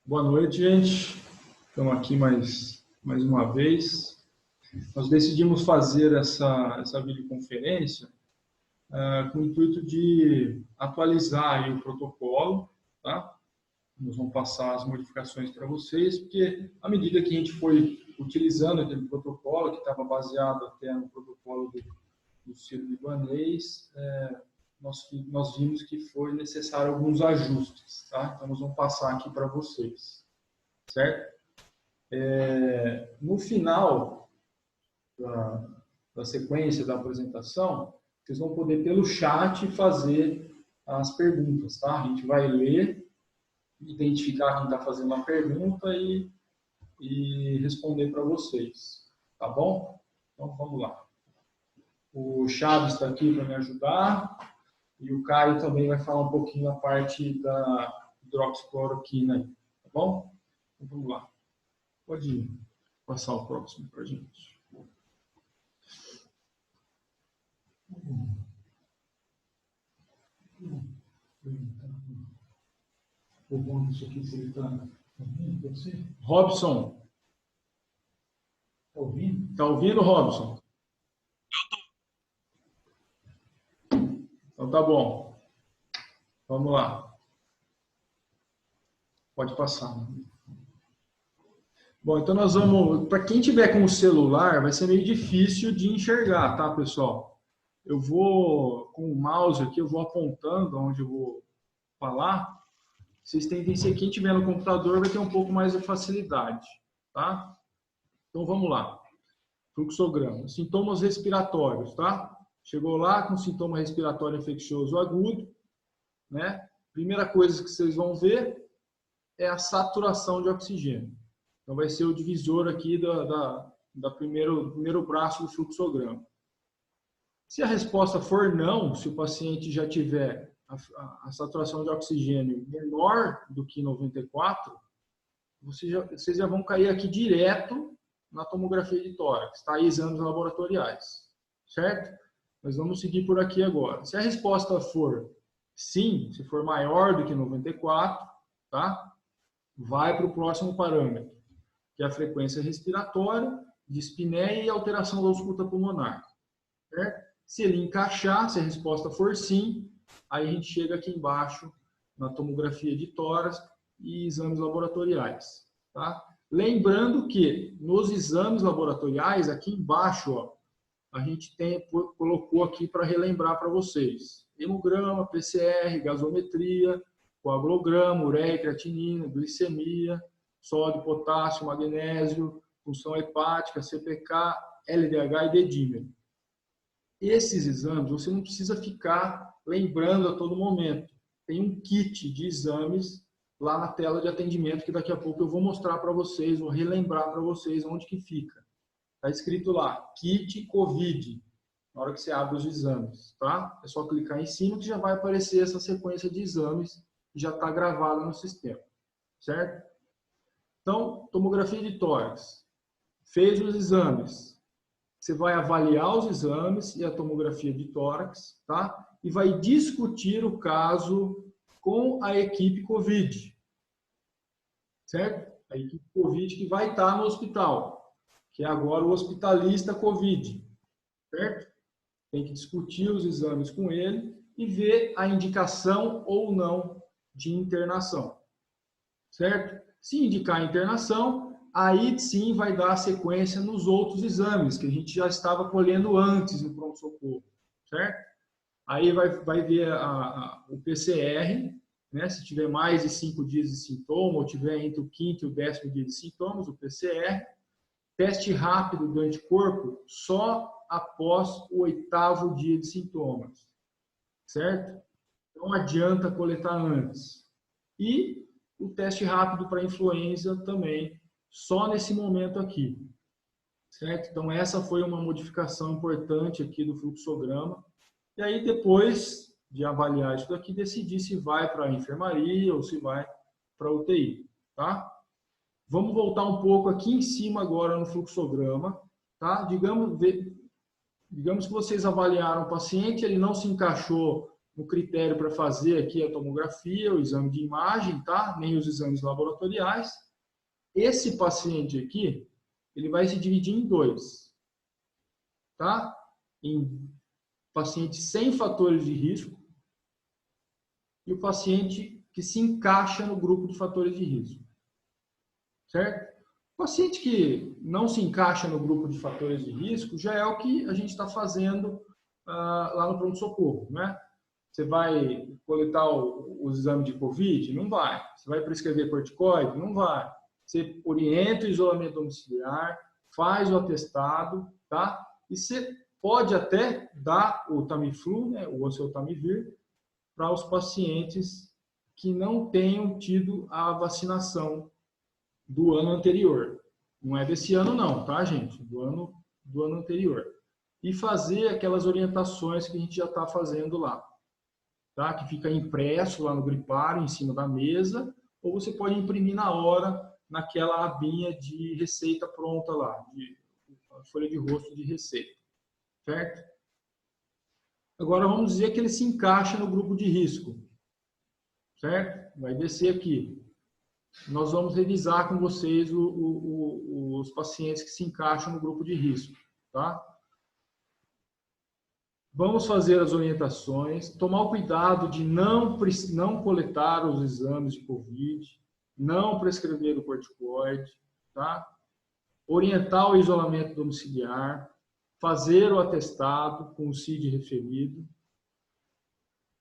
Boa noite, gente. Estamos aqui mais uma vez. Nós decidimos fazer essa videoconferência com o intuito de atualizar aí o protocolo, tá? Nós vamos passar as modificações para vocês, porque à medida que a gente foi utilizando aquele protocolo, que estava baseado até no protocolo do sírio-libanês, nós vimos que foi necessário alguns ajustes, tá? Então, nós vamos passar aqui para vocês, certo? No final da sequência da apresentação, vocês vão poder, pelo chat, fazer as perguntas, tá? A gente vai ler, identificar quem está fazendo a pergunta e responder para vocês, tá bom? Então, vamos lá. O Chaves está aqui para me ajudar. E o Caio também vai falar um pouquinho a parte da hidroxicloroquina aí, tá bom? Então, vamos lá. Pode passar o próximo para a gente. O bom disso aqui, se ele está ouvindo você? Robson. Está ouvindo? Está ouvindo, Robson? Então tá bom. Vamos lá. Pode passar. Bom, então nós vamos... Para quem tiver com o celular, vai ser meio difícil de enxergar, tá, pessoal? Eu vou, com o mouse aqui, eu vou apontando onde eu vou falar. Vocês tentem ser, quem tiver no computador vai ter um pouco mais de facilidade, tá? Então vamos lá. Fluxograma. Sintomas respiratórios, tá? Chegou lá com sintoma respiratório infeccioso agudo, né? Primeira coisa que vocês vão ver é a saturação de oxigênio. Então vai ser o divisor aqui do primeiro braço do fluxograma. Se a resposta for não, se o paciente já tiver a saturação de oxigênio menor do que 94, vocês já vão cair aqui direto na tomografia de tórax, tá? E exames laboratoriais, certo? Nós vamos seguir por aqui agora. Se a resposta for sim, se for maior do que 94, tá? Vai para o próximo parâmetro, que é a frequência respiratória, dispneia e alteração da ausculta pulmonar, certo? Se ele encaixar, se a resposta for sim, aí a gente chega aqui embaixo na tomografia de tórax e exames laboratoriais, tá? Lembrando que nos exames laboratoriais, aqui embaixo, ó, a gente colocou aqui para relembrar para vocês. Hemograma, PCR, gasometria, coagulograma, ureia, creatinina, glicemia, sódio, potássio, magnésio, função hepática, CPK, LDH e dedímero. Esses exames você não precisa ficar lembrando a todo momento. Tem um kit de exames lá na tela de atendimento que daqui a pouco eu vou mostrar para vocês, vou relembrar para vocês onde que fica. Está escrito lá, kit COVID, na hora que você abre os exames, tá? É só clicar em cima que já vai aparecer essa sequência de exames que já está gravada no sistema, certo? Então, tomografia de tórax. Fez os exames. Você vai avaliar os exames e a tomografia de tórax, tá? E vai discutir o caso com a equipe COVID, certo? A equipe COVID que vai estar no hospital, que é agora o hospitalista COVID, certo? Tem que discutir os exames com ele e ver a indicação ou não de internação, certo? Se indicar a internação, aí sim vai dar sequência nos outros exames que a gente já estava colhendo antes no pronto-socorro, certo? Aí vai ver o PCR, né? Se tiver mais de 5 dias de sintoma, ou tiver entre o 5º e o 10º dia de sintomas, o PCR. Teste rápido do anticorpo só após o 8º dia de sintomas, certo? Não adianta coletar antes. E o teste rápido para influenza também, só nesse momento aqui, certo? Então essa foi uma modificação importante aqui do fluxograma. E aí depois de avaliar isso daqui, decidir se vai para a enfermaria ou se vai para a UTI, tá? Vamos voltar um pouco aqui em cima agora no fluxograma, tá? Digamos que vocês avaliaram o paciente, ele não se encaixou no critério para fazer aqui a tomografia, o exame de imagem, tá? Nem os exames laboratoriais. Esse paciente aqui, ele vai se dividir em dois, tá? Em paciente sem fatores de risco e o paciente que se encaixa no grupo de fatores de risco, certo? O paciente que não se encaixa no grupo de fatores de risco já é o que a gente está fazendo lá no pronto-socorro, né? Você vai coletar os exames de Covid? Não vai. Você vai prescrever corticoide? Não vai. Você orienta o isolamento domiciliar, faz o atestado, tá? E você pode até dar o Tamiflu, né, o oseltamivir, para os pacientes que não tenham tido a vacinação do ano anterior. Não é desse ano não, tá, gente? Do ano anterior. E fazer aquelas orientações que a gente já está fazendo lá, tá? Que fica impresso lá no gripário, em cima da mesa, ou você pode imprimir na hora, naquela abinha de receita pronta lá, de folha de rosto de receita, certo? Agora vamos dizer que ele se encaixa no grupo de risco, certo? Vai descer aqui. Nós vamos revisar com vocês os pacientes que se encaixam no grupo de risco, tá? Vamos fazer as orientações, tomar o cuidado de não coletar os exames de Covid, não prescrever o corticoide, tá? Orientar o isolamento domiciliar, fazer o atestado com o CID referido,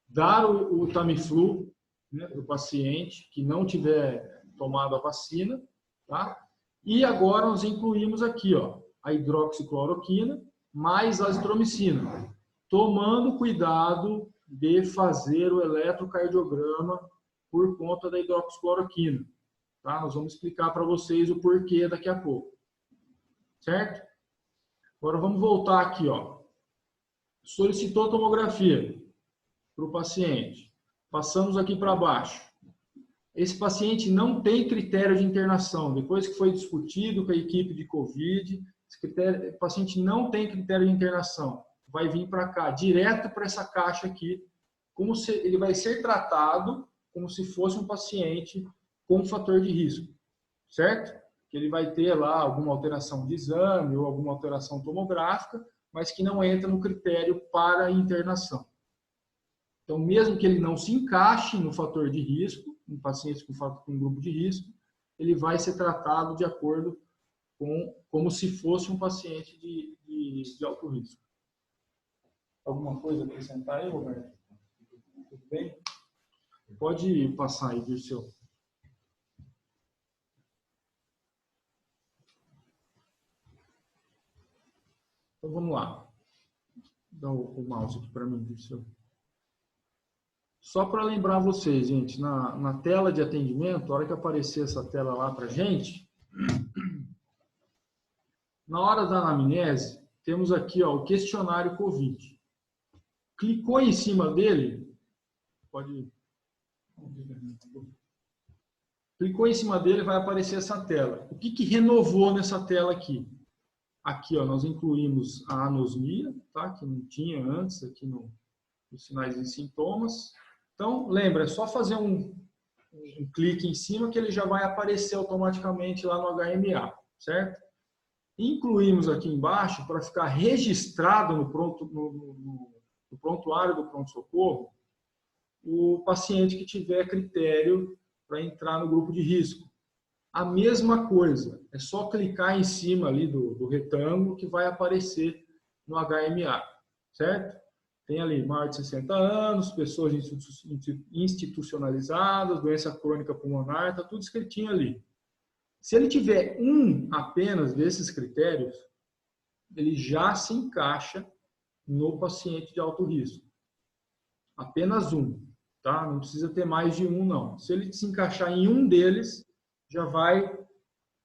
dar o Tamiflu, né, para o paciente que não tiver tomado a vacina, tá? E agora nós incluímos aqui, ó, a hidroxicloroquina mais a azitromicina, tomando cuidado de fazer o eletrocardiograma por conta da hidroxicloroquina, tá? Nós vamos explicar para vocês o porquê daqui a pouco, certo? Agora vamos voltar aqui, ó. Solicitou tomografia para o paciente. Passamos aqui para baixo. Esse paciente não tem critério de internação. Depois que foi discutido com a equipe de Covid, o paciente não tem critério de internação. Vai vir para cá, direto para essa caixa aqui, como se ele vai ser tratado como se fosse um paciente com fator de risco, certo? Que ele vai ter lá alguma alteração de exame ou alguma alteração tomográfica, mas que não entra no critério para internação. Então, mesmo que ele não se encaixe no fator de risco, em pacientes com grupo de risco, ele vai ser tratado de acordo com como se fosse um paciente de alto risco. Alguma coisa a acrescentar aí, Roberto? Tudo bem? Pode passar aí, Dirceu. Então, vamos lá. Dá o mouse aqui para mim, Dirceu. Só para lembrar vocês, gente, na tela de atendimento, a hora que aparecer essa tela lá para a gente, na hora da anamnese, temos aqui, ó, o questionário COVID. Clicou em cima dele, clicou em cima dele, vai aparecer essa tela. O que renovou nessa tela aqui? Aqui, ó, nós incluímos a anosmia, tá? Que não tinha antes, aqui nos sinais e sintomas. Então, lembra, é só fazer um clique em cima que ele já vai aparecer automaticamente lá no HMA, certo? Incluímos aqui embaixo, para ficar registrado no prontuário do pronto-socorro, o paciente que tiver critério para entrar no grupo de risco. A mesma coisa, é só clicar em cima ali do retângulo que vai aparecer no HMA, certo? Tem ali maior de 60 anos, pessoas institucionalizadas, doença crônica pulmonar, está tudo escritinho ali. Se ele tiver apenas desses critérios, ele já se encaixa no paciente de alto risco. Apenas um, tá? Não precisa ter mais de um, não. Se ele se encaixar em um deles, já vai,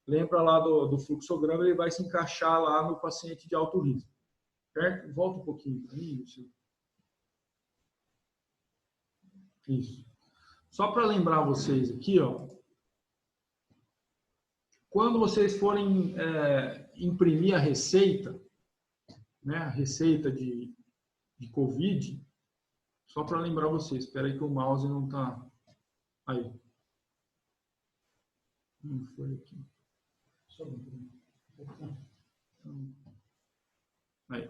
lembra lá do fluxograma, ele vai se encaixar lá no paciente de alto risco. Certo? Volta um pouquinho para mim, Luciano. Isso. Só para lembrar vocês aqui, ó, quando vocês forem imprimir a receita, né, a receita de Covid, Só para lembrar vocês, espera aí que o mouse não está... Aí. Não foi aqui. Aí.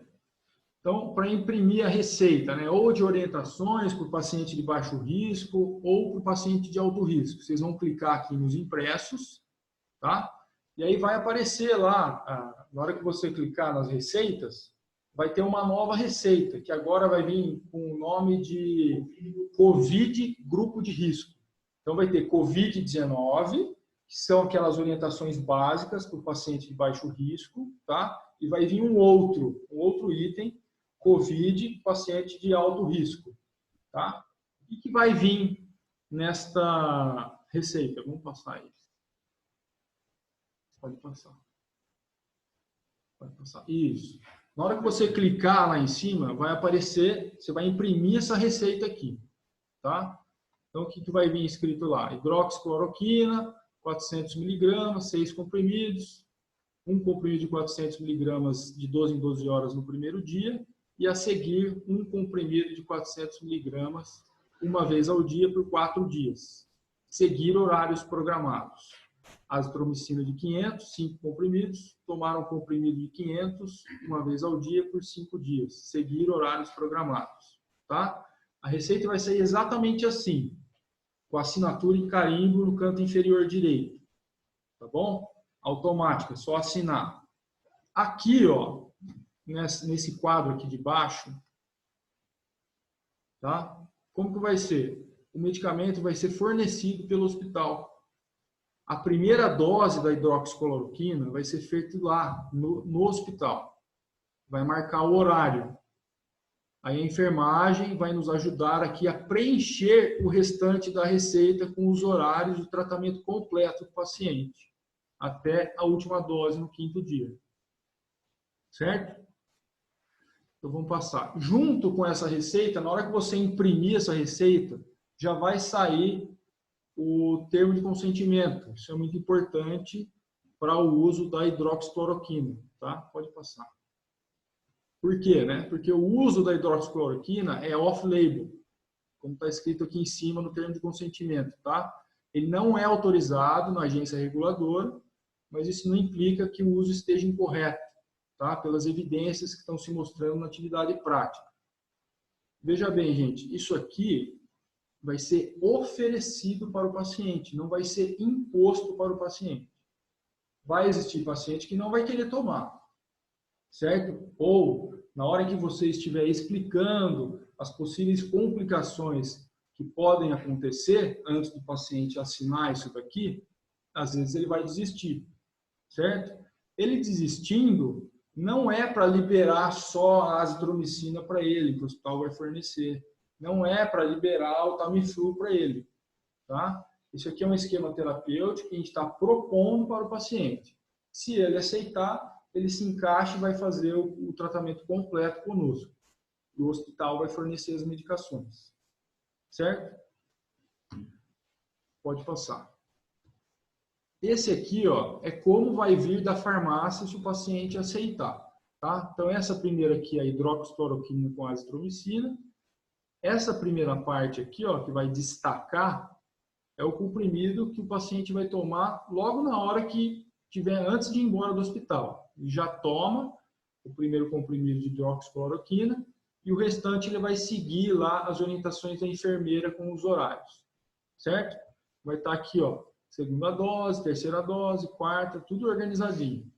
Então, para imprimir a receita, né, ou de orientações para o paciente de baixo risco ou para o paciente de alto risco, vocês vão clicar aqui nos impressos, tá? E aí vai aparecer lá, na hora que você clicar nas receitas, vai ter uma nova receita, que agora vai vir com o nome de COVID grupo de risco. Então vai ter COVID-19, que são aquelas orientações básicas para o paciente de baixo risco, tá? E vai vir um outro item, COVID, paciente de alto risco, tá? E que vai vir nesta receita. Vamos passar aí. Pode passar. Pode passar. Isso. Na hora que você clicar lá em cima, vai aparecer, você vai imprimir essa receita aqui, tá? Então, o que vai vir escrito lá? Hidroxicloroquina, 400 miligramas, 6 comprimidos, um comprimido de 400 miligramas de 12 em 12 horas no primeiro dia, e a seguir um comprimido de 400 miligramas uma vez ao dia por 4 dias. Seguir horários programados. Azitromicina de 500, 5 comprimidos, tomar um comprimido de 500 uma vez ao dia por 5 dias. Seguir horários programados. Tá? A receita vai ser exatamente assim, com assinatura em carimbo no canto inferior direito. Tá bom? Automática, só assinar. Aqui, ó, nesse quadro aqui de baixo, tá? Como que vai ser? O medicamento vai ser fornecido pelo hospital. A primeira dose da hidroxicloroquina vai ser feita lá, no hospital. Vai marcar o horário. Aí a enfermagem vai nos ajudar aqui a preencher o restante da receita com os horários do tratamento completo do paciente, até a última dose no 5º dia. Certo? Então vamos passar. Junto com essa receita, na hora que você imprimir essa receita, já vai sair o termo de consentimento. Isso é muito importante para o uso da hidroxicloroquina, tá? Pode passar. Por quê, né? Porque o uso da hidroxicloroquina é off-label, como está escrito aqui em cima no termo de consentimento, tá? Ele não é autorizado na agência reguladora, mas isso não implica que o uso esteja incorreto, tá? Pelas evidências que estão se mostrando na atividade prática. Veja bem, gente, isso aqui vai ser oferecido para o paciente, não vai ser imposto para o paciente. Vai existir paciente que não vai querer tomar, certo? Ou, na hora que você estiver explicando as possíveis complicações que podem acontecer antes do paciente assinar isso daqui, às vezes ele vai desistir, certo? Ele desistindo, não é para liberar só a azitromicina para ele, que o hospital vai fornecer. Não é para liberar o Tamiflu para ele, tá? Isso aqui é um esquema terapêutico que a gente está propondo para o paciente. Se ele aceitar, ele se encaixa e vai fazer o tratamento completo conosco. E o hospital vai fornecer as medicações. Certo? Pode passar. Esse aqui, ó, é como vai vir da farmácia se o paciente aceitar, tá? Então, essa primeira aqui é a hidroxicloroquina com azitromicina. Essa primeira parte aqui, ó, que vai destacar, é o comprimido que o paciente vai tomar logo na hora que tiver, antes de ir embora do hospital. Ele já toma o primeiro comprimido de hidroxicloroquina e o restante ele vai seguir lá as orientações da enfermeira com os horários. Certo? Vai estar aqui, ó, segunda dose, terceira dose, quarta, tudo organizadinho.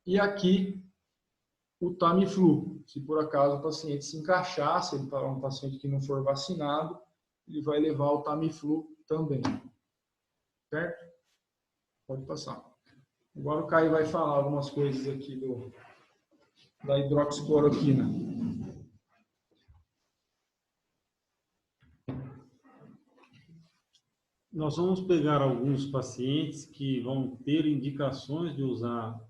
E aqui o Tamiflu. Se por acaso o paciente se encaixar, se ele for um paciente que não for vacinado, ele vai levar o Tamiflu também. Certo? Pode passar. Agora o Caio vai falar algumas coisas aqui da hidroxicloroquina. Nós vamos pegar alguns pacientes que vão ter indicações de usar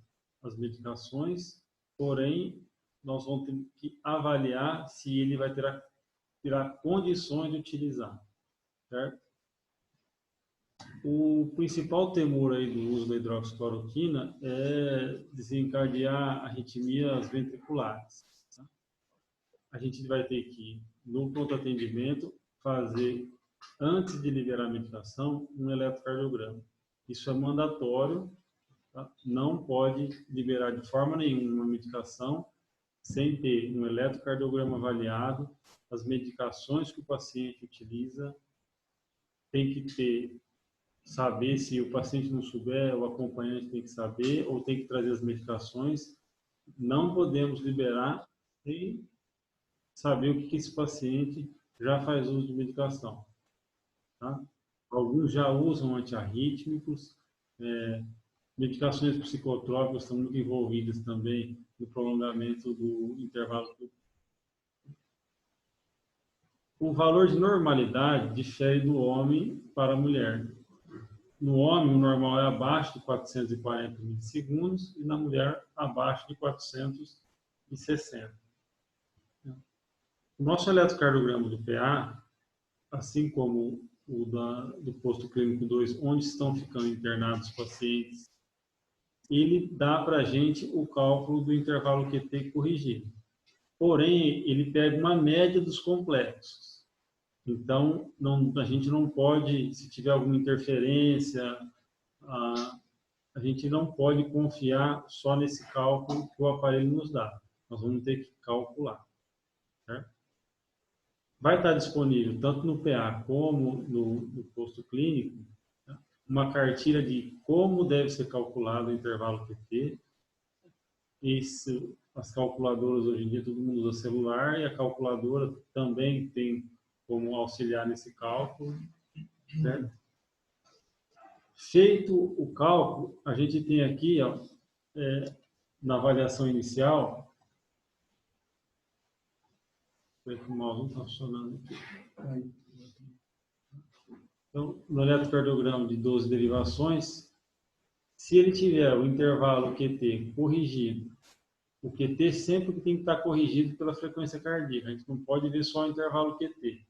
as medicações, porém, nós vamos ter que avaliar se ele vai ter condições de utilizar, certo? O principal temor aí do uso da hidroxicloroquina é desencadear arritmias ventriculares. Tá? A gente vai ter que no pronto atendimento, fazer, antes de liberar a medicação, um eletrocardiograma. Isso é mandatório, tá? Não pode liberar de forma nenhuma uma medicação sem ter um eletrocardiograma avaliado, as medicações que o paciente utiliza, tem que ter, saber se o paciente não souber, o acompanhante tem que saber, ou tem que trazer as medicações. Não podemos liberar sem saber o que esse paciente já faz uso de medicação. Tá? Alguns já usam antiarrítmicos, medicações psicotrópicas estão muito envolvidas também no prolongamento do intervalo. O valor de normalidade difere do homem para a mulher. No homem, o normal é abaixo de 440 milissegundos e na mulher, abaixo de 460. O nosso eletrocardiograma do PA, assim como o do posto clínico 2, onde estão ficando internados os pacientes, ele dá para a gente o cálculo do intervalo QT corrigido. Porém, ele pega uma média dos complexos. Então, a gente não pode, se tiver alguma interferência, a gente não pode confiar só nesse cálculo que o aparelho nos dá. Nós vamos ter que calcular. Certo? Vai estar disponível, tanto no PA como no posto clínico, uma cartilha de como deve ser calculado o intervalo QT. As calculadoras, hoje em dia, todo mundo usa celular, e a calculadora também tem como auxiliar nesse cálculo. Certo? Feito o cálculo, a gente tem aqui, ó, na avaliação inicial, o mouse não está funcionando aqui. Então, no eletrocardiograma de 12 derivações, se ele tiver o intervalo QT corrigido, o QT sempre tem que estar corrigido pela frequência cardíaca. A gente não pode ver só o intervalo QT,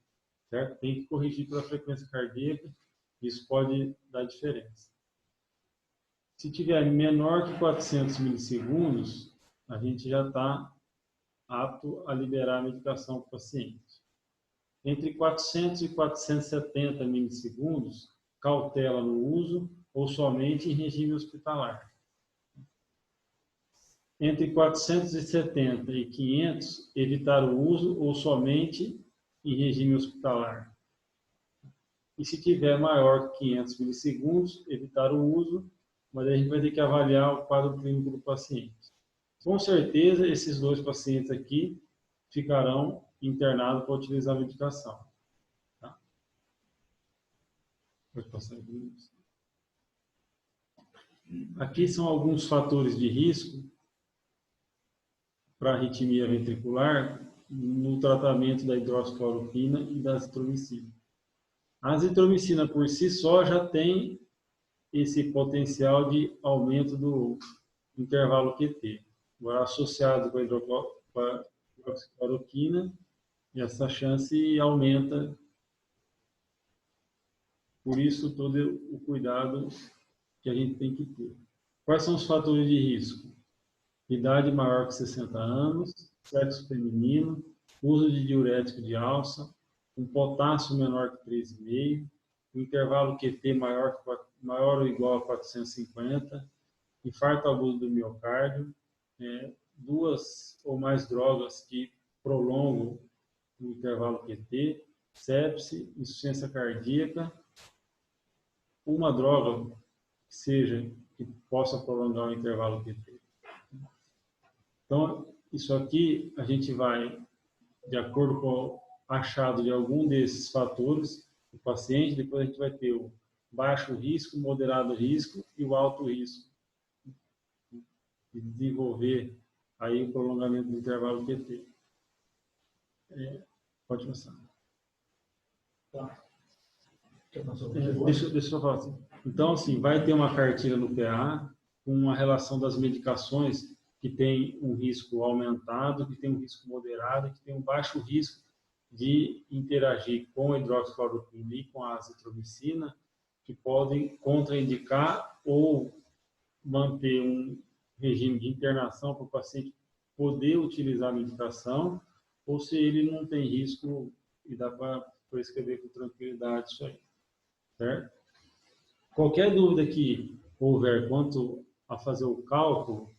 certo? Tem que corrigir pela frequência cardíaca, isso pode dar diferença. Se tiver menor que 400 milissegundos, a gente já está apto a liberar a medicação para o paciente. Entre 400 e 470 milissegundos, cautela no uso ou somente em regime hospitalar. Entre 470 e 500, evitar o uso ou somente em regime hospitalar. E se tiver maior que 500 milissegundos, evitar o uso, mas a gente vai ter que avaliar o quadro clínico do paciente. Com certeza, esses dois pacientes aqui ficarão internados para utilizar a medicação. Tá? Pode passar aqui. Aqui são alguns fatores de risco para arritmia ventricular no tratamento da hidroxicloroquina e da azitromicina. A azitromicina por si só já tem esse potencial de aumento do intervalo QT. Agora, associado com a hidroxicloroquina, essa chance aumenta. Por isso, todo o cuidado que a gente tem que ter. Quais são os fatores de risco? Idade maior que 60 anos, sexo feminino, uso de diurético de alça, um potássio menor que 3,5, um intervalo QT maior ou igual a 450, infarto agudo do miocárdio, duas ou mais drogas que prolongam o intervalo QT, sepse, insuficiência cardíaca, uma droga que possa prolongar o intervalo QT. Então, isso aqui a gente vai, de acordo com o achado de algum desses fatores do paciente, depois a gente vai ter o baixo risco, moderado risco e o alto risco de desenvolver aí o prolongamento do intervalo QT. Pode passar. Tá. Deixa eu falar assim. Então, assim, vai ter uma cartilha no PA com uma relação das medicações que tem um risco aumentado, que tem um risco moderado, que tem um baixo risco de interagir com a hidroxicloroquina e com a azitromicina, que podem contraindicar ou manter um regime de internação para o paciente poder utilizar a medicação, ou se ele não tem risco e dá para prescrever com tranquilidade isso aí, certo? Qualquer dúvida que houver quanto a fazer o cálculo,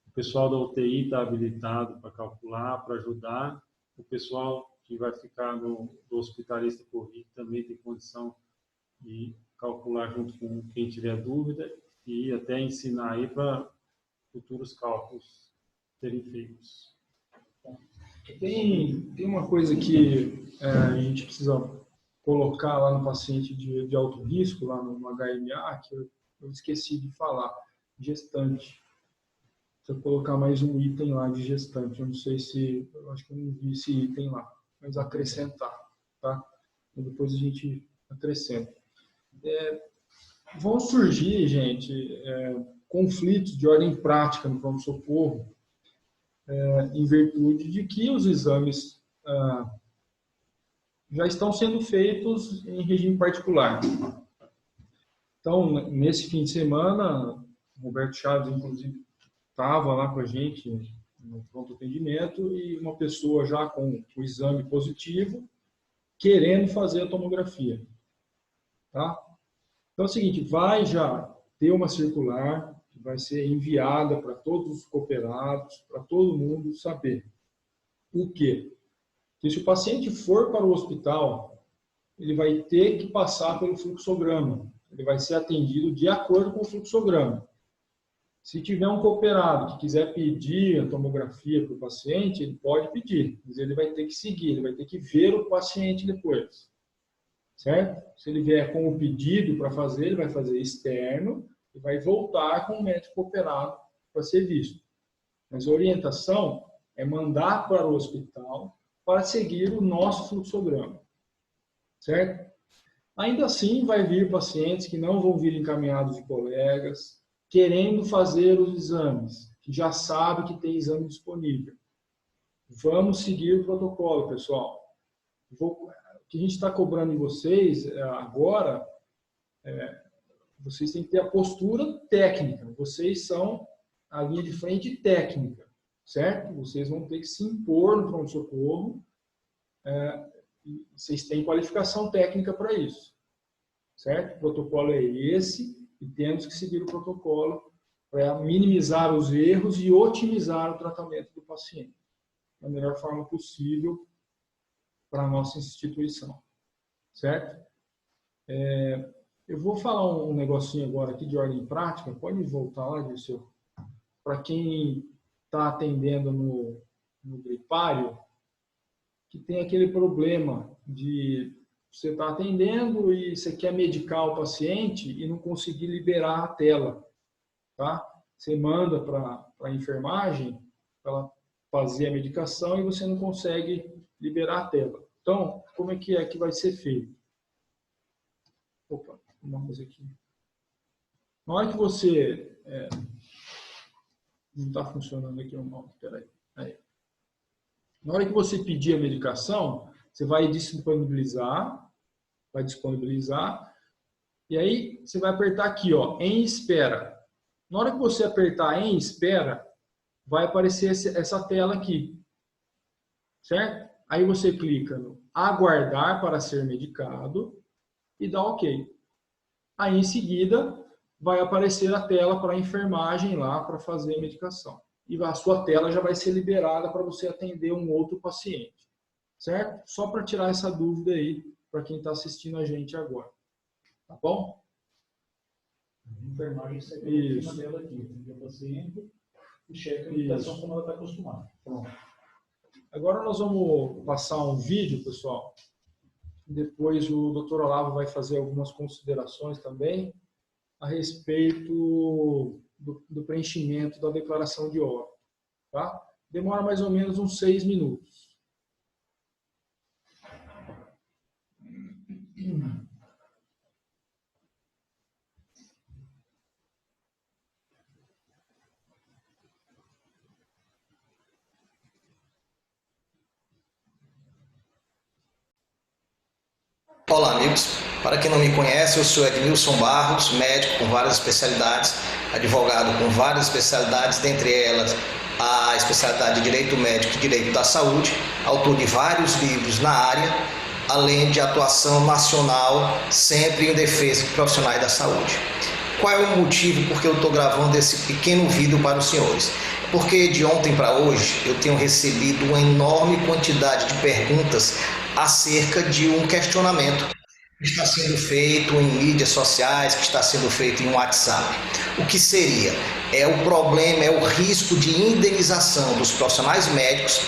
o pessoal da UTI está habilitado para calcular, para ajudar. O pessoal que vai ficar do hospitalista Covid também tem condição de calcular junto com quem tiver dúvida e até ensinar aí para futuros cálculos serem feitos. Tem uma coisa que a gente precisa colocar lá no paciente de alto risco, lá no HMA, que eu esqueci de falar, gestante. Precisa colocar mais um item lá de gestante. Eu não sei se, eu acho que eu não vi esse item lá, mas acrescentar, tá? E depois a gente acrescenta. Vão surgir, gente, conflitos de ordem prática no pronto-socorro, em virtude de que os exames já estão sendo feitos em regime particular. Então, nesse fim de semana, o Roberto Chaves, inclusive, estava lá com a gente no pronto atendimento e uma pessoa já com o exame positivo querendo fazer a tomografia. Tá? Então é o seguinte, vai já ter uma circular que vai ser enviada para todos os cooperados, para todo mundo saber. O quê? Que se o paciente for para o hospital, ele vai ter que passar pelo fluxograma. Ele vai ser atendido de acordo com o fluxograma. Se tiver um cooperado que quiser pedir a tomografia para o paciente, ele pode pedir, mas ele vai ter que seguir, ele vai ter que ver o paciente depois. Certo? Se ele vier com o pedido para fazer, ele vai fazer externo e vai voltar com o médico cooperado para ser visto. Mas a orientação é mandar para o hospital para seguir o nosso fluxograma. Certo? Ainda assim, vai vir pacientes que não vão vir encaminhados de colegas, querendo fazer os exames, que já sabe que tem exame disponível. Vamos seguir o protocolo, pessoal. O que a gente está cobrando em vocês agora, vocês têm que ter a postura técnica. Vocês são a linha de frente técnica, certo? Vocês vão ter que se impor no pronto-socorro. Vocês têm qualificação técnica para isso, certo? O protocolo é esse e temos que seguir o protocolo para minimizar os erros e otimizar o tratamento do paciente da melhor forma possível para a nossa instituição, certo? Eu vou falar um negocinho agora aqui de ordem prática, pode voltar lá, Dirceu? Para quem está atendendo no gripário, que tem aquele problema de você estar atendendo e você quer medicar o paciente e não conseguir liberar a tela, tá? Você manda para a enfermagem para ela fazer a medicação e você não consegue liberar a tela. Então, como é que vai ser feito? Opa, uma coisa aqui. Na hora que você... não está funcionando aqui o mouse, peraí. Aí. Na hora que você pedir a medicação, você vai disponibilizar, e aí você vai apertar aqui, ó, em espera. Na hora que você apertar em espera, vai aparecer essa tela aqui, certo? Aí você clica no aguardar para ser medicado e dá OK. Aí em seguida vai aparecer a tela para a enfermagem lá para fazer a medicação. E a sua tela já vai ser liberada para você atender um outro paciente, certo? Só para tirar essa dúvida aí para quem está assistindo a gente agora. Tá bom? A enfermagem segue em cima dela aqui, atende o paciente e checa a medicação como ela está acostumada. Pronto. Agora nós vamos passar um vídeo, pessoal. Depois o Dr. Olavo vai fazer algumas considerações também a respeito do preenchimento da declaração de óbito. Tá? Demora mais ou menos uns 6 minutos. Olá, amigos. Para quem não me conhece, eu sou Edmilson Barros, médico com várias especialidades, advogado com várias especialidades, dentre elas a especialidade de Direito Médico e Direito da Saúde, autor de vários livros na área, além de atuação nacional, sempre em defesa de profissionais da saúde. Qual é o motivo por que eu estou gravando esse pequeno vídeo para os senhores? Porque de ontem para hoje eu tenho recebido uma enorme quantidade de perguntas acerca de um questionamento que está sendo feito em mídias sociais, que está sendo feito em WhatsApp. O que seria? É o problema, é o risco de indenização dos profissionais médicos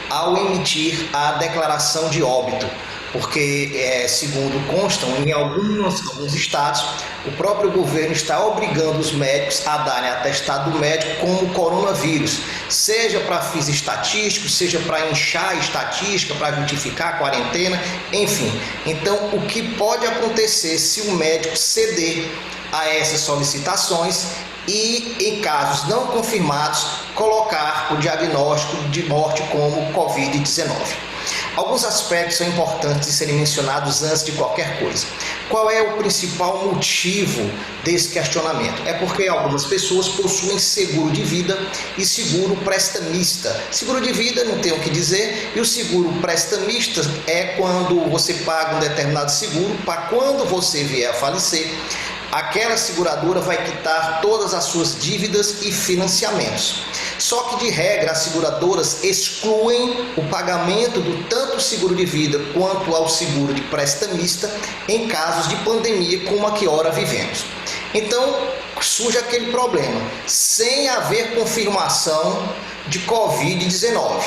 ao emitir a declaração de óbito. Porque, segundo constam, em alguns estados, o próprio governo está obrigando os médicos a darem atestado médico como coronavírus, seja para fins estatísticos, seja para inchar a estatística, para justificar a quarentena, enfim. Então, o que pode acontecer se o médico ceder a essas solicitações e, em casos não confirmados, colocar o diagnóstico de morte como Covid-19? Alguns aspectos são importantes de serem mencionados antes de qualquer coisa. Qual é o principal motivo desse questionamento? É porque algumas pessoas possuem seguro de vida e seguro prestamista. Seguro de vida não tem o que dizer, e o seguro prestamista é quando você paga um determinado seguro para quando você vier a falecer, aquela seguradora vai quitar todas as suas dívidas e financiamentos. Só que, de regra, as seguradoras excluem o pagamento do tanto seguro de vida quanto ao seguro de prestamista em casos de pandemia como a que ora vivemos. Então, surge aquele problema, sem haver confirmação de Covid-19.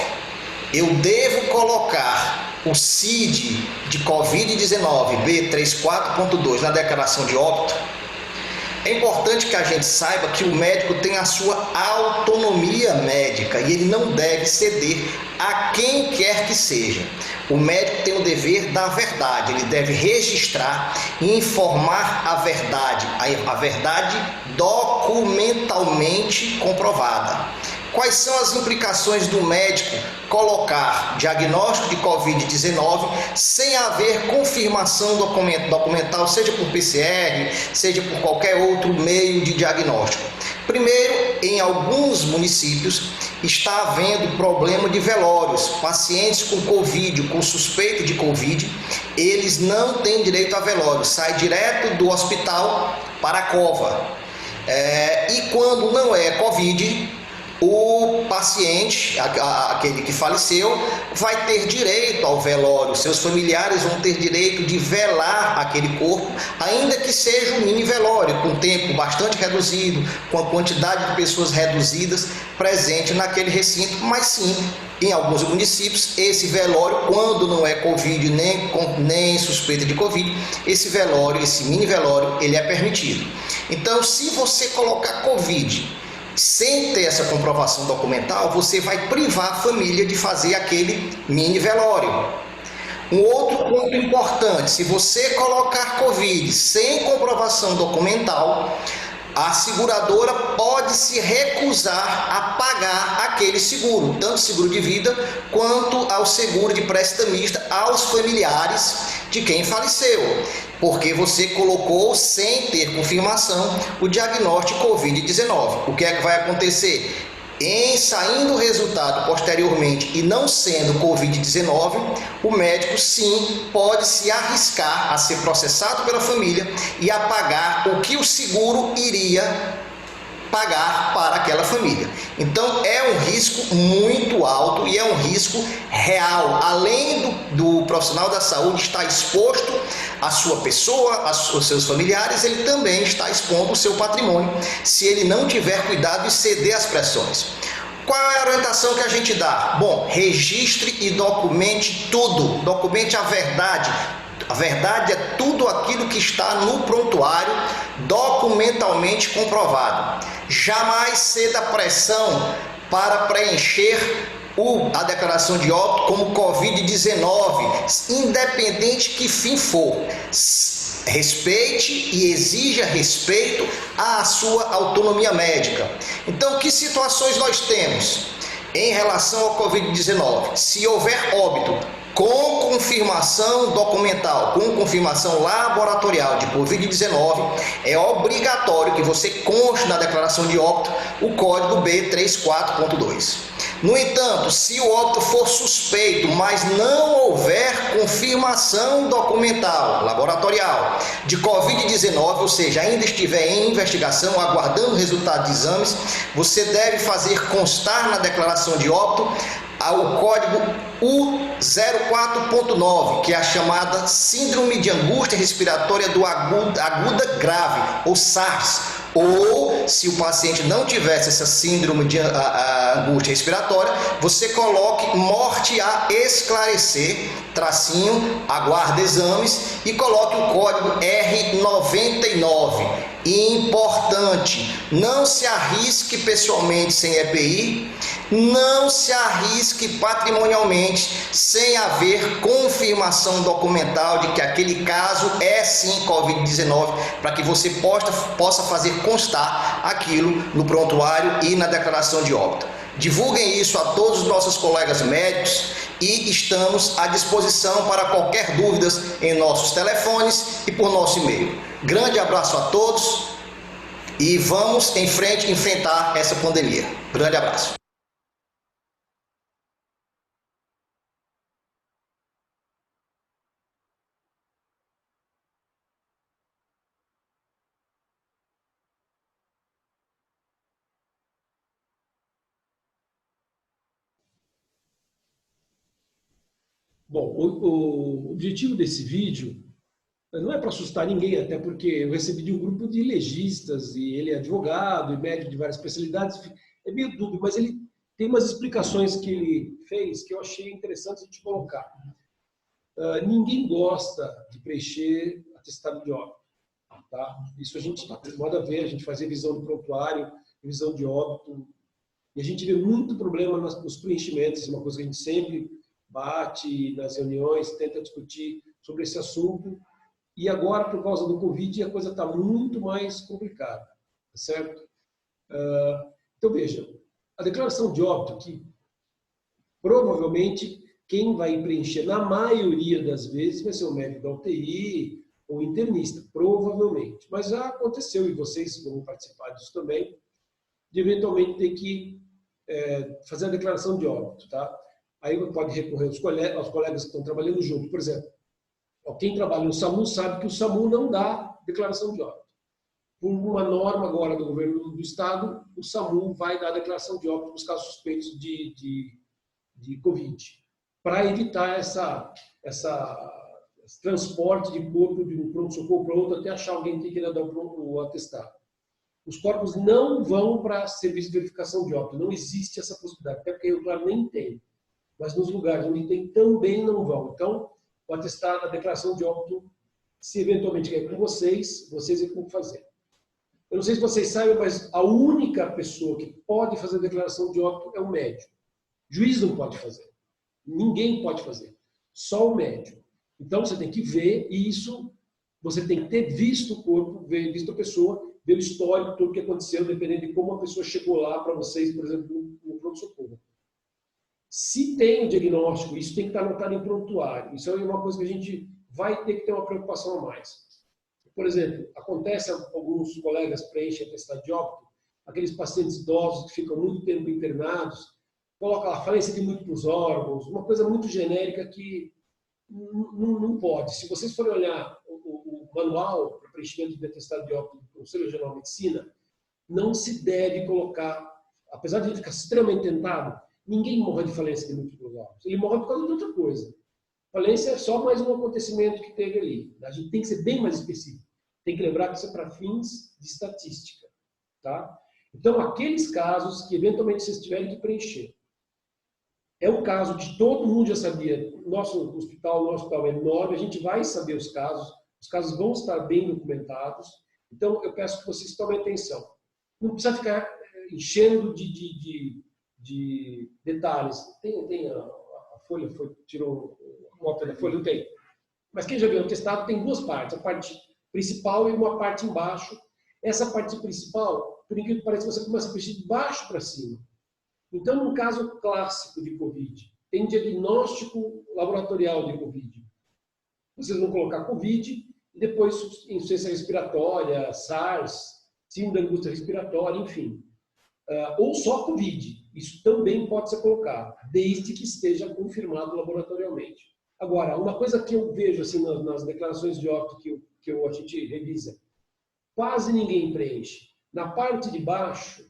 Eu devo colocar o CID de Covid-19 B34.2 na declaração de óbito? É importante que a gente saiba que o médico tem a sua autonomia médica e ele não deve ceder a quem quer que seja. O médico tem o dever da verdade, ele deve registrar e informar a verdade documentalmente comprovada. Quais são as implicações do médico colocar diagnóstico de Covid-19 sem haver confirmação documental, seja por PCR, seja por qualquer outro meio de diagnóstico? Primeiro, em alguns municípios está havendo problema de velórios. Pacientes com Covid, com suspeito de Covid, eles não têm direito a velório, sai direto do hospital para a cova. E quando não é Covid, o paciente, aquele que faleceu, vai ter direito ao velório, seus familiares vão ter direito de velar aquele corpo, ainda que seja um mini velório, com tempo bastante reduzido, com a quantidade de pessoas reduzidas presentes naquele recinto, mas sim, em alguns municípios, esse velório, quando não é Covid nem suspeita de Covid, esse velório, esse mini velório, ele é permitido. Então, se você colocar Covid sem ter essa comprovação documental, você vai privar a família de fazer aquele mini velório. Um outro ponto importante, se você colocar Covid sem comprovação documental, a seguradora pode se recusar a pagar aquele seguro, tanto seguro de vida quanto ao seguro de prestamista aos familiares de quem faleceu, porque você colocou sem ter confirmação o diagnóstico Covid-19. O que é que vai acontecer? Em saindo o resultado posteriormente e não sendo Covid-19, o médico sim pode se arriscar a ser processado pela família e a pagar o que o seguro iria pagar para aquela família. Então é um risco muito alto e é um risco real. Além do profissional da saúde estar exposto à sua pessoa, aos seus familiares, ele também está expondo o seu patrimônio, se ele não tiver cuidado e ceder às pressões. Qual é a orientação que a gente dá? Bom, registre e documente tudo, documente a verdade. A verdade é tudo aquilo que está no prontuário, documentalmente comprovado. Jamais ceda pressão para preencher a declaração de óbito como Covid-19, independente que fim for. Respeite e exija respeito à sua autonomia médica. Então, que situações nós temos em relação ao Covid-19? Se houver óbito, com confirmação documental, com confirmação laboratorial de Covid-19, é obrigatório que você conste na declaração de óbito o código B34.2. No entanto, se o óbito for suspeito, mas não houver confirmação documental, laboratorial, de Covid-19, ou seja, ainda estiver em investigação, aguardando o resultado de exames, você deve fazer constar na declaração de óbito o código U04.9, que é a chamada Síndrome de Angústia Respiratória do Aguda Grave, ou SARS. Ou, se o paciente não tivesse essa síndrome de angústia respiratória, você coloque morte a esclarecer, tracinho, aguarda exames e coloque o código R99. Importante, não se arrisque pessoalmente sem EPI, não se arrisque patrimonialmente sem haver confirmação documental de que aquele caso é sim Covid-19, para que você possa fazer constar aquilo no prontuário e na declaração de óbito. Divulguem isso a todos os nossos colegas médicos e estamos à disposição para qualquer dúvida em nossos telefones e por nosso e-mail. Grande abraço a todos e vamos em frente enfrentar essa pandemia. Grande abraço. Bom, o objetivo desse vídeo não é para assustar ninguém, até porque eu recebi de um grupo de legistas, e ele é advogado e médico de várias especialidades, é meio dúbio, mas ele tem umas explicações que ele fez que eu achei interessante a gente colocar. Ninguém gosta de preencher atestado de óbito, tá? Isso a gente manda ver, a gente faz revisão do prontuário, revisão de óbito, e a gente vê muito problema nos preenchimentos, uma coisa que a gente sempre bate nas reuniões, tenta discutir sobre esse assunto. E agora, por causa do Covid, a coisa está muito mais complicada, tá certo? Então, veja, a declaração de óbito aqui, provavelmente, quem vai preencher, na maioria das vezes, vai ser o médico da UTI ou internista, provavelmente. Mas já aconteceu, e vocês vão participar disso também, de eventualmente ter que fazer a declaração de óbito, tá? Aí pode recorrer aos colegas que estão trabalhando junto. Por exemplo, quem trabalha no SAMU sabe que o SAMU não dá declaração de óbito. Por uma norma agora do governo do estado, o SAMU vai dar declaração de óbito nos casos suspeitos de Covid, para evitar esse transporte de corpo de um pronto-socorro para outro até achar alguém que queira dar o atestado. Os corpos não vão para serviço de verificação de óbito, não existe essa possibilidade, até porque o claro nem tem. Mas nos lugares onde tem também não vão. Então, o atestado, a declaração de óbito, se eventualmente quer com vocês é como fazer. Eu não sei se vocês sabem, mas a única pessoa que pode fazer a declaração de óbito é o médico. O juiz não pode fazer. Ninguém pode fazer. Só o médico. Então, você tem que ver isso, você tem que ter visto o corpo, visto a pessoa, ver o histórico, tudo o que aconteceu, dependendo de como a pessoa chegou lá para vocês, por exemplo, no pronto-socorro. Se tem o diagnóstico, isso tem que estar anotado em prontuário. Isso é uma coisa que a gente vai ter que ter uma preocupação a mais. Por exemplo, acontece, alguns colegas preenchem atestado de óbito, aqueles pacientes idosos que ficam muito tempo internados, coloca lá, falência de múltiplos órgãos, uma coisa muito genérica que não pode. Se vocês forem olhar o manual para preenchimento de atestado de óbito do Conselho Regional de Medicina, não se deve colocar, apesar de ele ficar extremamente tentado, ninguém morre de falência de múltiplos órgãos. Ele morre por causa de outra coisa. Falência é só mais um acontecimento que teve ali. A gente tem que ser bem mais específico. Tem que lembrar que isso é para fins de estatística. Tá? Então, aqueles casos que eventualmente vocês tiverem que preencher. É o caso de todo mundo já sabia. Nosso hospital é enorme, a gente vai saber os casos vão estar bem documentados. Então, eu peço que vocês tomem atenção. Não precisa ficar enchendo de detalhes. Tem a folha, tirou uma cópia da folha? Não tem. Mas quem já viu o atestado tem duas partes, a parte principal e uma parte embaixo. Essa parte principal, por incrível que pareça, você começa a preencher de baixo para cima. Então, num caso clássico de Covid, tem diagnóstico laboratorial de Covid. Vocês vão colocar Covid e depois insuficiência respiratória, SARS, síndrome da angústia respiratória, enfim. Ou só Covid. Isso também pode ser colocado, desde que esteja confirmado laboratorialmente. Agora, uma coisa que eu vejo assim, nas declarações de óbito que a gente revisa, quase ninguém preenche. Na parte de baixo,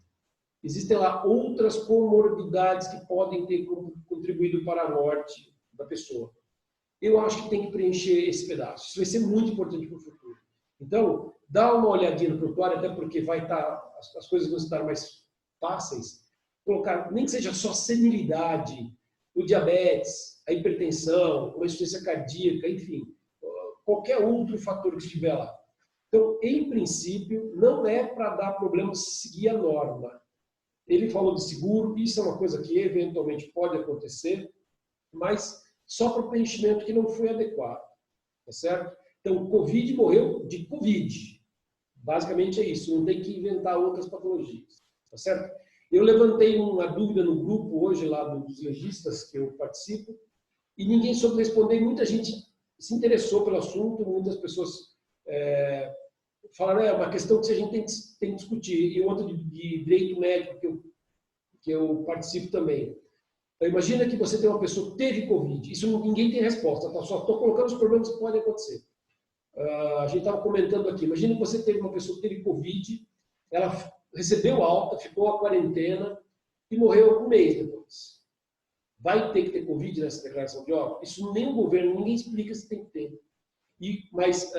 existem lá outras comorbidades que podem ter contribuído para a morte da pessoa. Eu acho que tem que preencher esse pedaço. Isso vai ser muito importante para o futuro. Então, dá uma olhadinha no prontuário, até porque vai estar, as coisas vão estar mais fáceis. Colocar, nem que seja só senilidade, o diabetes, a hipertensão, uma insuficiência cardíaca, enfim, qualquer outro fator que estiver lá. Então, em princípio, não é para dar problema se seguir a norma. Ele falou de seguro, isso é uma coisa que eventualmente pode acontecer, mas só para o preenchimento que não foi adequado, tá certo? Então, o Covid morreu de Covid. Basicamente é isso, não tem que inventar outras patologias, tá certo? Eu levantei uma dúvida no grupo hoje lá dos legistas que eu participo e ninguém soube responder, muita gente se interessou pelo assunto, muitas pessoas falaram, é uma questão que a gente tem que discutir, e outra de direito médico que eu participo também. Então, imagina que você tem uma pessoa que teve Covid, isso ninguém tem resposta, tá? Só estou colocando os problemas que podem acontecer. A gente estava comentando aqui, imagina que você teve uma pessoa que teve Covid, ela recebeu alta, ficou a quarentena e morreu um mês depois. Vai ter que ter Covid nessa declaração de óbito? Isso nem o governo, ninguém explica se tem que ter. Mas,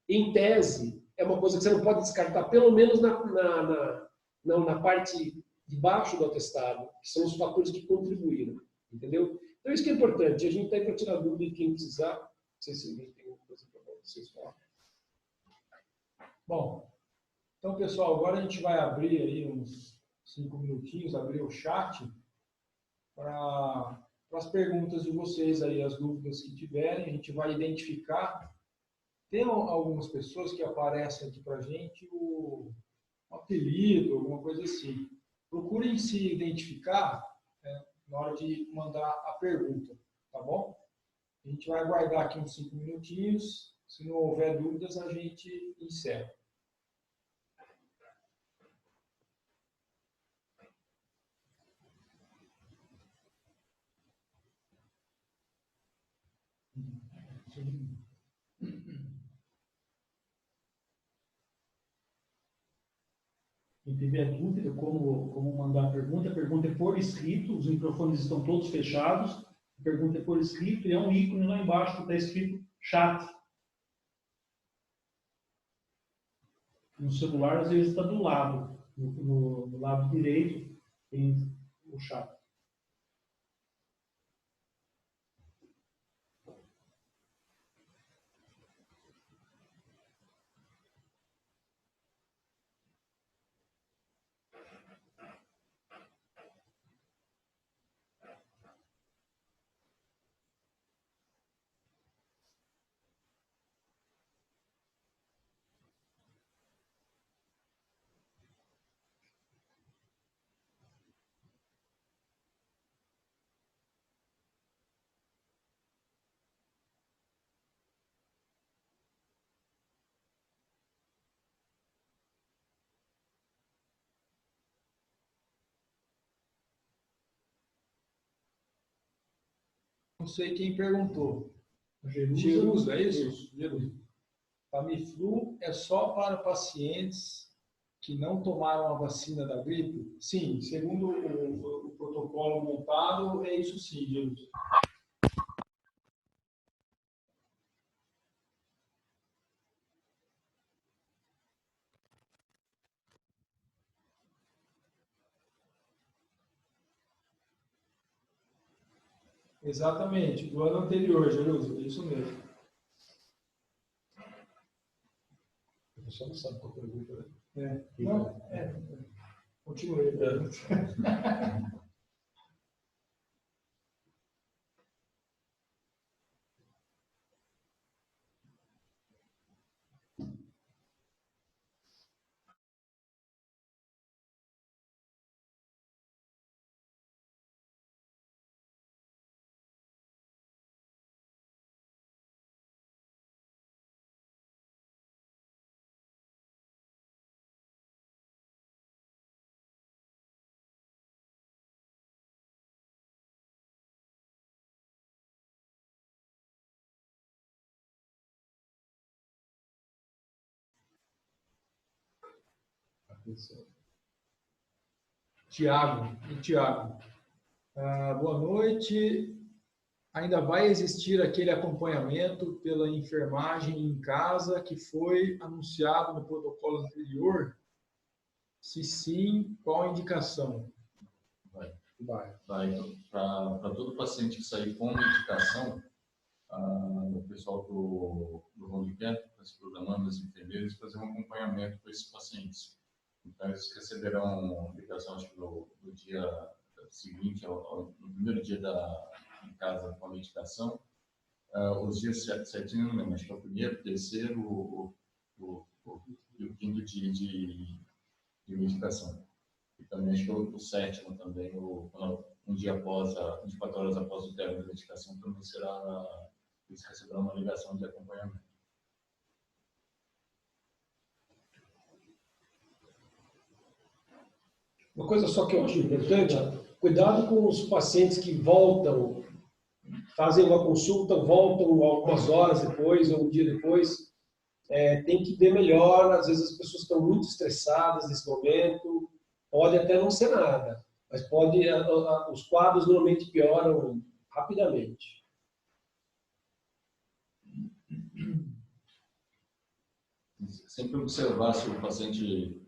em tese, é uma coisa que você não pode descartar, pelo menos na parte de baixo do atestado, que são os fatores que contribuíram, entendeu? Então, isso que é importante. A gente está aí para tirar dúvida de quem precisar. Não sei se alguém tem alguma coisa para vocês falar. Bom, então, pessoal, agora a gente vai abrir aí uns 5 minutinhos, abrir o chat para as perguntas de vocês aí, as dúvidas que tiverem. A gente vai identificar. Tem algumas pessoas que aparecem aqui para a gente o apelido, alguma coisa assim. Procurem se identificar na hora de mandar a pergunta, tá bom? A gente vai aguardar aqui uns 5 minutinhos. Se não houver dúvidas, a gente encerra. Quem tiver dúvida como mandar a pergunta é por escrito, os microfones estão todos fechados, a pergunta é por escrito e é um ícone lá embaixo que está escrito chat. No celular, às vezes, está do lado, no lado direito, tem o chat. Não sei quem perguntou. Jerusa, é isso? Jerusa. Tamiflu é só para pacientes que não tomaram a vacina da gripe? Sim, segundo o protocolo montado, é isso sim, Jerusa. Exatamente, do ano anterior, Jerusa, é isso mesmo. A pessoa não sabe qual pergunta, né? Não, continue a pergunta. Tiago. Boa noite. Ainda vai existir aquele acompanhamento pela enfermagem em casa que foi anunciado no protocolo anterior? Se sim, qual a indicação? Vai. Para todo paciente que sair com indicação, o pessoal do home care está se programando, as enfermeiras, fazer um acompanhamento com esses pacientes. Então, eles receberão a indicação, acho que no dia seguinte, no primeiro dia em casa com a medicação, os dias certinho, não lembro, acho que é o primeiro, o terceiro e o quinto de medicação. E também acho que o sétimo também, um dia após, 24 horas após o término da medicação, também eles receberão uma ligação de acompanhamento. Uma coisa só que eu acho importante, cuidado com os pacientes que voltam, fazem uma consulta, voltam algumas horas depois ou um dia depois. Tem que ver melhor, às vezes as pessoas estão muito estressadas nesse momento, pode até não ser nada, mas os quadros normalmente pioram rapidamente. Sempre observar se o paciente,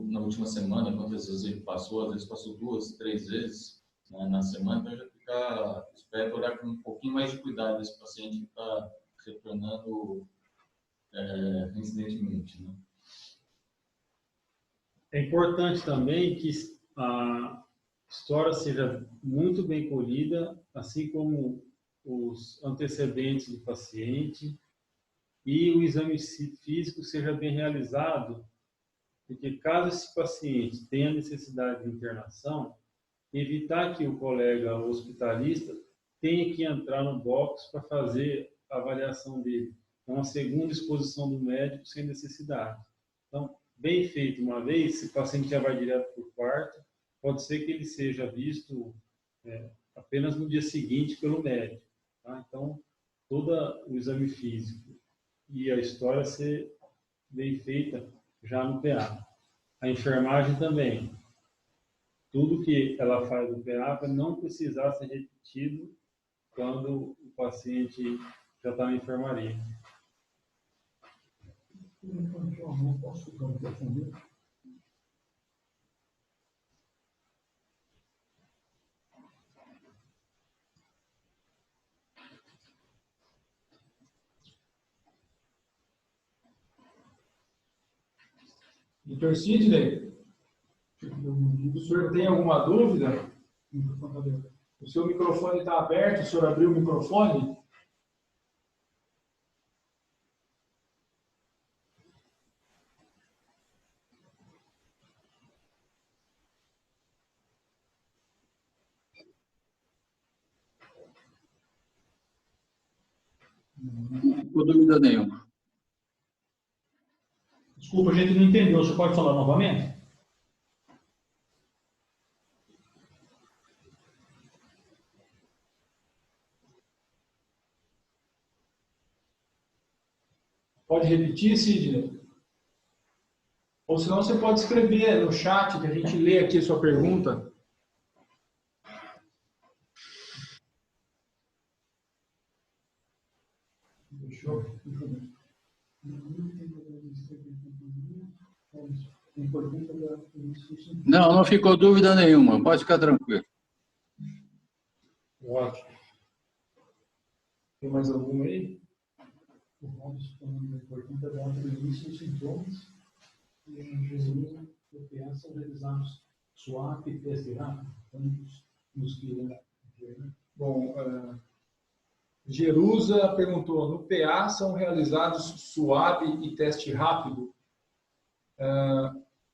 na última semana, quantas vezes ele passou, às vezes passou 2, 3 vezes, né, na semana, então já fica esperto, olhar com um pouquinho mais de cuidado esse paciente que está retornando reincidentemente, né? É importante também que a história seja muito bem colhida, assim como os antecedentes do paciente, e o exame físico seja bem realizado, porque caso esse paciente tenha necessidade de internação, evitar que o colega hospitalista tenha que entrar no box para fazer a avaliação dele. É uma segunda exposição do médico sem necessidade. Então, bem feito uma vez, se o paciente já vai direto para o quarto, pode ser que ele seja visto apenas no dia seguinte pelo médico. Tá? Então, todo o exame físico e a história ser bem feita já no PA. A enfermagem também. Tudo que ela faz no PA para não precisar ser repetido quando o paciente já está na enfermaria. Dr. Sidney, o senhor tem alguma dúvida? O seu microfone está aberto, o senhor abriu o microfone? Não ficou dúvida nenhuma. Desculpa, a gente não entendeu. Você pode falar novamente? Pode repetir, Sidney? Ou senão você pode escrever no chat que a gente lê aqui a sua pergunta. Não ficou dúvida nenhuma. Pode ficar tranquilo. Ótimo. Tem mais alguma aí? O Robson falando da pergunta da início dos sintomas e em Jesus o PA são realizados SWAP e teste rápido, nos que Bom, Jerusa perguntou, no PA são realizados SWAB e teste rápido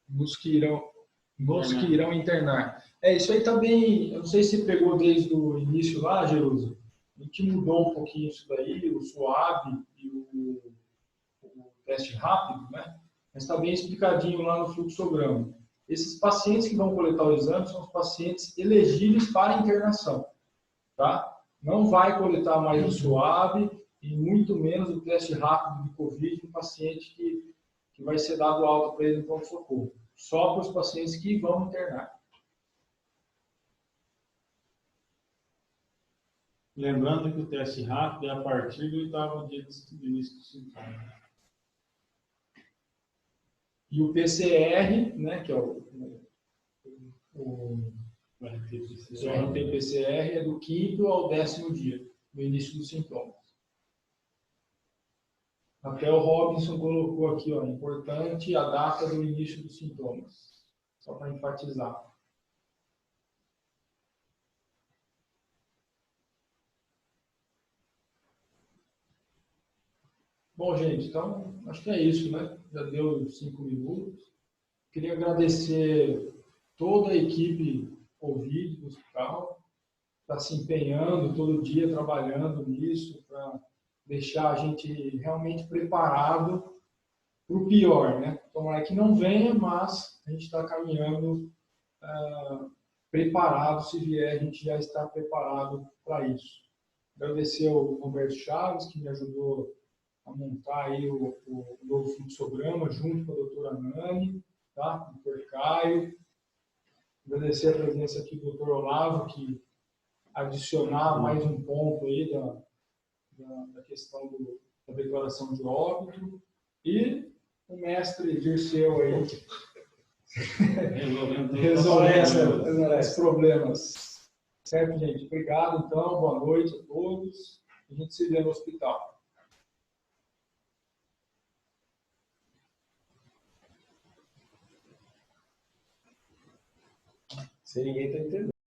nos que irão internar. Isso aí está bem, eu não sei se pegou desde o início lá, Jerusa, a gente mudou um pouquinho isso daí, o SWAB e o teste rápido, né? Mas está bem explicadinho lá no fluxograma. Esses pacientes que vão coletar o exame são os pacientes elegíveis para internação, tá? Não vai coletar mais o SWAB e muito menos o teste rápido de COVID no paciente que que vai ser dado alta para ele no pronto-socorro. Só para os pacientes que vão internar. Lembrando que o teste rápido é a partir do 8º dia do início do sintoma. E o PCR, né, que é o RT-PCR, é do 5º ao 10º dia, do início dos sintomas. Até o Robinson colocou aqui, ó, importante a data do início dos sintomas, só para enfatizar. Bom, gente, então acho que é isso, né? Já deu 5 minutos. Queria agradecer toda a equipe Covid do hospital, está se empenhando todo dia, trabalhando nisso, para deixar a gente realmente preparado para o pior, né? Tomara que não venha, mas a gente está caminhando preparado, se vier, a gente já está preparado para isso. Agradecer ao Roberto Chaves, que me ajudou a montar aí o novo fluxograma, junto com a doutora Nani, tá? O doutor Caio. Agradecer a presença aqui do doutor Olavo, que adicionar mais um ponto aí da questão da declaração de óbito. E o mestre Dirceu aí, resolvendo esses problemas. Certo, gente? Obrigado, então. Boa noite a todos. A gente se vê no hospital. Sem ninguém está entendendo.